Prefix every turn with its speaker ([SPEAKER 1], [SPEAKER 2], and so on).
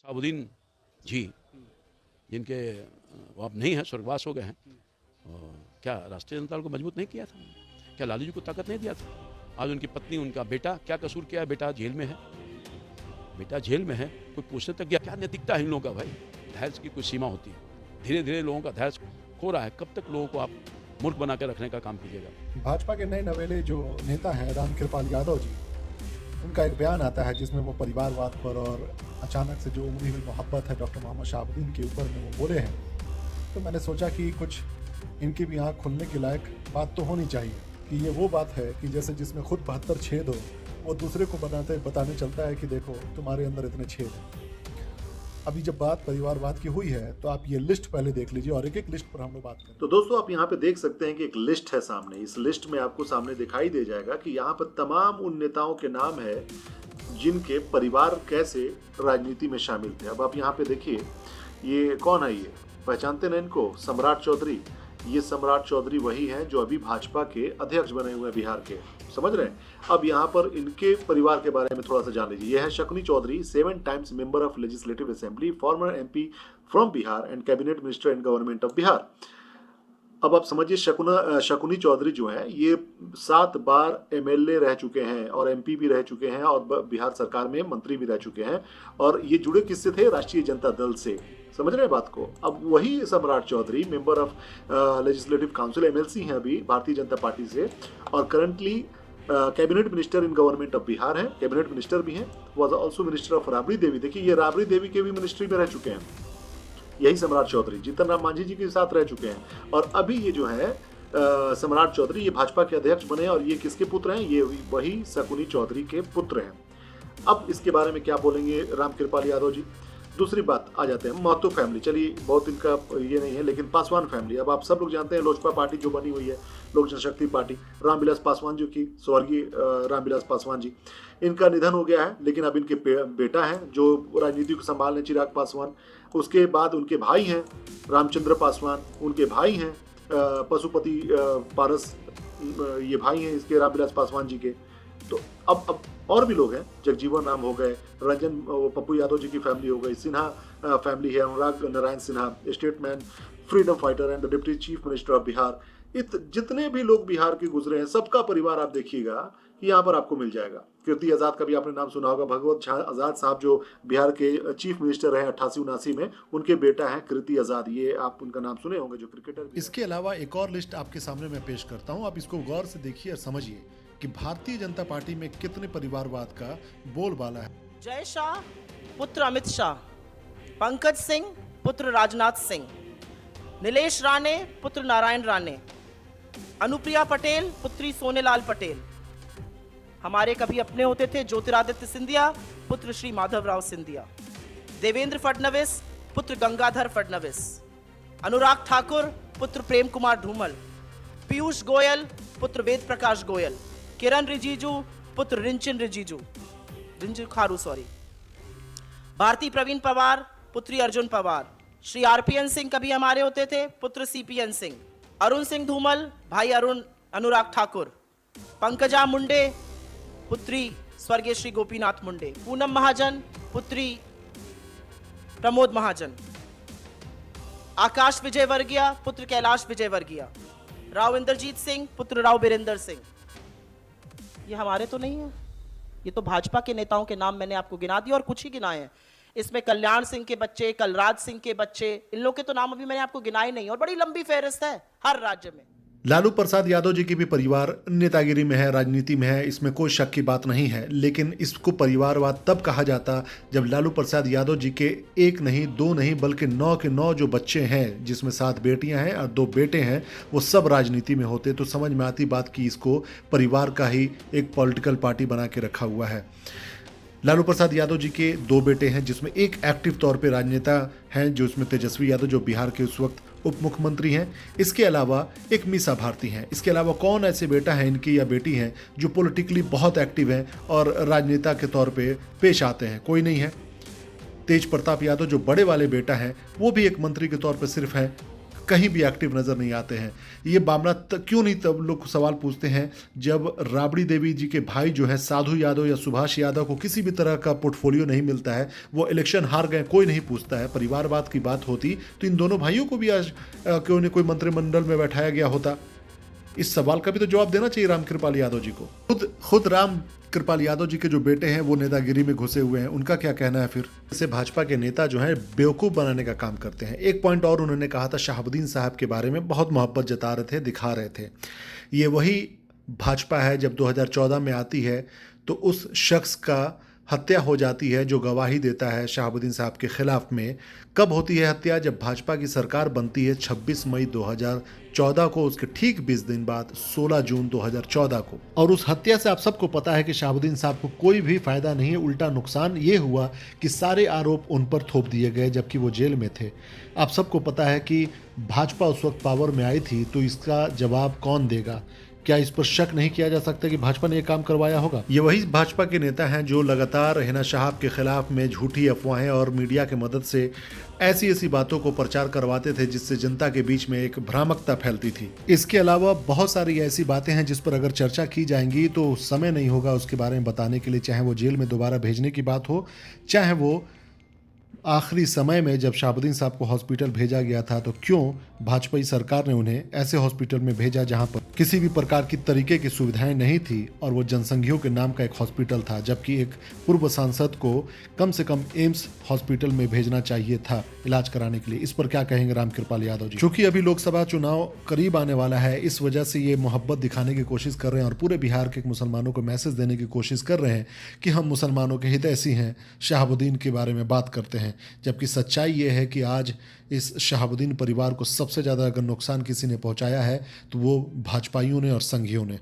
[SPEAKER 1] शहाबुद्दीन जी, जिनके वो अब नहीं हैं, स्वर्गवास हो गए हैं। और क्या राष्ट्रीय जनता दल को मजबूत नहीं किया था? क्या लालू जी को ताकत नहीं दिया था? आज उनकी पत्नी, उनका बेटा, क्या कसूर किया है? बेटा जेल में है, बेटा जेल में है, कोई पूछने तक गया? क्या नैतिकता है इन लोगों का भाई? धैर्य की कोई सीमा होती है। धीरे धीरे लोगों का धैर्य खो रहा है। कब तक लोगों को आप मूर्ख बना के रखने का काम कीजिएगा?
[SPEAKER 2] भाजपा के नए नवेले जो नेता हैं रामकृपाल यादव जी, उनका एक बयान आता है जिसमें वो परिवारवाद पर और अचानक से जो उमड़ी हुई मोहब्बत है डॉक्टर मोहम्मद शहाबुद्दीन के ऊपर में वो बोले हैं। तो मैंने सोचा कि कुछ इनकी भी आँख खुलने के लायक बात तो होनी चाहिए कि ये वो बात है कि जैसे जिसमें खुद 72 छेद हो, वो दूसरे को बताने चलता है कि देखो तुम्हारे अंदर इतने छेद हैं। अभी जब बात परिवारवाद की हुई है तो आप ये लिस्ट पहले देख लीजिए और एक एक लिस्ट पर हम लोग बात करें।
[SPEAKER 3] तो दोस्तों आप यहाँ पे देख सकते हैं कि एक लिस्ट है सामने। इस लिस्ट में आपको सामने दिखाई दे जाएगा कि यहाँ पर तमाम उन नेताओं के नाम है जिनके परिवार कैसे राजनीति में शामिल थे। अब आप यहाँ पे देखिए, ये कौन है? ये पहचानते ना इनको? सम्राट चौधरी। ये सम्राट चौधरी वही हैं जो अभी भाजपा के अध्यक्ष बने हुए हैं बिहार के, समझ रहे हैं? अब यहाँ पर इनके परिवार के बारे में थोड़ा सा जान लीजिए। यह है Shakuni Chaudhary, 7 times member of legislative assembly, former MP from Bihar and cabinet minister in government of Bihar. अब आप समझिए, शकुनी चौधरी जो है ये 7 बार MLA रह चुके हैं और MP भी रह चुके हैं और बिहार सरकार में मंत्री भी रह चुके हैं। और ये जुड़े किससे थे? राष्ट्रीय जनता दल से। समझ रहे हैं बात को? अब वही Samrat Choudhary member of legislative council MLC हैं अभी भारतीय जनता पार्टी से, और currently cabinet minister in government of Bihar है। कैबिनेट मिनिस्टर भी हैं। Was also minister of Rabri Devi. देखिए, ये राबड़ी देवी के भी मिनिस्ट्री में रह चुके हैं यही सम्राट चौधरी। जीतन राम मांझी जी के साथ रह चुके हैं। और अभी ये जो है सम्राट चौधरी, ये भाजपा के अध्यक्ष बने और ये किसके पुत्र हैं? ये वही शकुनी चौधरी के पुत्र हैं। अब इसके बारे में क्या बोलेंगे रामकृपाल यादव जी? दूसरी बात आ जाते हैं महतो फैमिली। चलिए, बहुत इनका ये नहीं है, लेकिन पासवान फैमिली। अब आप सब लोग जानते हैं लोजपा पार्टी जो बनी हुई है, लोक जनशक्ति पार्टी, रामविलास पासवान जी की, स्वर्गीय रामविलास पासवान जी, इनका निधन हो गया है। लेकिन अब इनके बेटा हैं जो राजनीति को संभाल रहे, चिराग पासवान। उसके बाद उनके भाई हैं रामचंद्र पासवान, उनके भाई हैं पशुपति पारस, ये भाई हैं इसके रामविलास पासवान जी के। तो अब और भी लोग हैं, जगजीवन राम हो गए, रंजन पप्पू यादव जी की फैमिली हो गई, सिन्हा फैमिली है, Anurag Narayan Sinha, statesman, freedom fighter and the deputy chief minister of Bihar. जितने भी लोग बिहार के गुजरे हैं, सबका परिवार आप देखिएगा कि यहाँ पर आपको मिल जाएगा। कीर्ति आजाद का भी आपने नाम सुना होगा। भगवत आजाद साहब जो बिहार के चीफ मिनिस्टर रहे 88-79 में, उनके बेटा हैं कीर्ति आजाद। ये आप उनका नाम सुने होंगे, जो क्रिकेटर।
[SPEAKER 2] इसके अलावा एक और लिस्ट आपके सामने मैं पेश करता हूँ, आप इसको गौर से देखिए और समझिए कि भारतीय जनता पार्टी में कितने परिवारवाद का बोलबाला है।
[SPEAKER 4] जय शाह पुत्र अमित शाह, पंकज सिंह पुत्र राजनाथ सिंह, नीलेश राणे पुत्र नारायण राणे, अनुप्रिया पटेल पुत्री सोनेलाल पटेल, हमारे कभी अपने होते थे ज्योतिरादित्य सिंधिया पुत्र श्री माधवराव सिंधिया, देवेंद्र फडणवीस पुत्र गंगाधर फडणवीस, अनुराग ठाकुर पुत्र प्रेम कुमार धूमल, पीयूष गोयल पुत्र वेद प्रकाश गोयल, किरण रिजिजू पुत्र रिंचिन खारू, भारती प्रवीण पवार पुत्री अर्जुन पवार, श्री RPN सिंह कभी हमारे होते थे पुत्र CPN सिंह, अरुण सिंह धूमल भाई अनुराग ठाकुर, पंकजा मुंडे पुत्री स्वर्गीय श्री गोपीनाथ मुंडे, पूनम महाजन पुत्री प्रमोद महाजन, आकाश विजय वर्गीय पुत्र कैलाश विजय वर्गीय, राव इंद्रजीत सिंह पुत्र राव बीरेंद्र सिंह। ये हमारे तो नहीं है, ये तो भाजपा के नेताओं के नाम मैंने आपको गिना दिए और कुछ ही गिनाए हैं। इसमें कल्याण सिंह के बच्चे, कलराज सिंह के बच्चे, इन लोग के तो नाम अभी मैंने आपको गिनाए नहीं, और बड़ी लंबी फहरिस्त है हर राज्य में।
[SPEAKER 2] लालू प्रसाद यादव जी की भी परिवार नेतागिरी में है, राजनीति में है, इसमें कोई शक की बात नहीं है। लेकिन इसको परिवारवाद तब कहा जाता जब लालू प्रसाद यादव जी के 1 नहीं 2 नहीं बल्कि 9 के 9 जो बच्चे हैं, जिसमें 7 बेटियां हैं और 2 बेटे हैं, वो सब राजनीति में होते। तो समझ में आती बात कि इसको परिवार का ही एक पॉलिटिकल पार्टी बना के रखा हुआ है। लालू प्रसाद यादव जी के 2 बेटे हैं, जिसमें एक एक्टिव तौर पे राजनेता हैं, जो उसमें तेजस्वी यादव जो बिहार के उस वक्त उप मुख्यमंत्री हैं। इसके अलावा एक मीसा भारती हैं। इसके अलावा कौन ऐसे बेटा हैं इनकी या बेटी हैं जो पॉलिटिकली बहुत एक्टिव हैं और राजनेता के तौर पे पेश आते हैं? कोई नहीं है। तेज प्रताप यादव जो बड़े वाले बेटा हैं, वो भी एक मंत्री के तौर पर सिर्फ हैं। कहीं भी एक्टिव नजर नहीं आते हैं। ये मामला क्यों नहीं, तब लोग सवाल पूछते हैं जब राबड़ी देवी जी के भाई जो है साधु यादव या सुभाष यादव को किसी भी तरह का पोर्टफोलियो नहीं मिलता है, वो इलेक्शन हार गए, कोई नहीं पूछता है। परिवारवाद की बात होती तो इन दोनों भाइयों को भी आज क्यों नहीं कोई मंत्रिमंडल में बैठाया गया होता। इस सवाल का भी तो जवाब देना चाहिए राम कृपाल यादव जी को। खुद राम कृपाल यादव जी के जो बेटे हैं वो नेतागिरी में घुसे हुए हैं, उनका क्या कहना है फिर? इसे भाजपा के नेता जो हैं बेवकूफ़ बनाने का काम करते हैं। एक पॉइंट और उन्होंने कहा था, शहाबुद्दीन साहब के बारे में बहुत मोहब्बत जता रहे थे, दिखा रहे थे। ये वही भाजपा है जब 2014 में आती है तो उस शख्स का हत्या हो जाती है जो गवाही देता है शहाबुद्दीन साहब के खिलाफ में। कब होती है हत्या? जब भाजपा की सरकार बनती है 26 मई 2014 को, उसके ठीक 20 दिन बाद 16 जून 2014 को। और उस हत्या से आप सबको पता है कि शहाबुद्दीन साहब को कोई भी फायदा नहीं है, उल्टा नुकसान ये हुआ कि सारे आरोप उन पर थोप दिए गए जबकि वो जेल में थे। आप सबको पता है कि भाजपा उस वक्त पावर में आई थी, तो इसका जवाब कौन देगा? क्या इस पर शक नहीं किया जा सकता कि भाजपा ने ये काम करवाया होगा? ये वही भाजपा के नेता हैं जो लगातार हिना साहब के खिलाफ में झूठी अफवाहें और मीडिया की मदद से ऐसी ऐसी बातों को प्रचार करवाते थे जिससे जनता के बीच में एक भ्रामकता फैलती थी। इसके अलावा बहुत सारी ऐसी बातें हैं जिस पर अगर चर्चा की जाएंगी तो समय नहीं होगा उसके बारे में बताने के लिए, चाहे वो जेल में दोबारा भेजने की बात हो, चाहे वो आखिरी समय में जब शहाबुद्दीन साहब को हॉस्पिटल भेजा गया था तो क्यों भाजपाई सरकार ने उन्हें ऐसे हॉस्पिटल में भेजा जहां पर किसी भी प्रकार की तरीके की सुविधाएं नहीं थी और वो जनसंघियों के नाम का एक हॉस्पिटल था, जबकि एक पूर्व सांसद को कम से कम एम्स हॉस्पिटल में भेजना चाहिए था इलाज कराने के लिए। इस पर क्या कहेंगे राम कृपाल यादव जी? क्योंकि अभी लोकसभा चुनाव करीब आने वाला है, इस वजह से ये मोहब्बत दिखाने की कोशिश कर रहे हैं और पूरे बिहार के मुसलमानों को मैसेज देने की कोशिश कर रहे हैं कि हम मुसलमानों के हितैषी हैं, शहाबुद्दीन के बारे में बात करते हैं। जबकि सच्चाई ये है कि आज इस शहाबुद्दीन परिवार को सबसे ज़्यादा अगर नुकसान किसी ने पहुंचाया है तो वो भाजपाइयों ने और संघियों ने।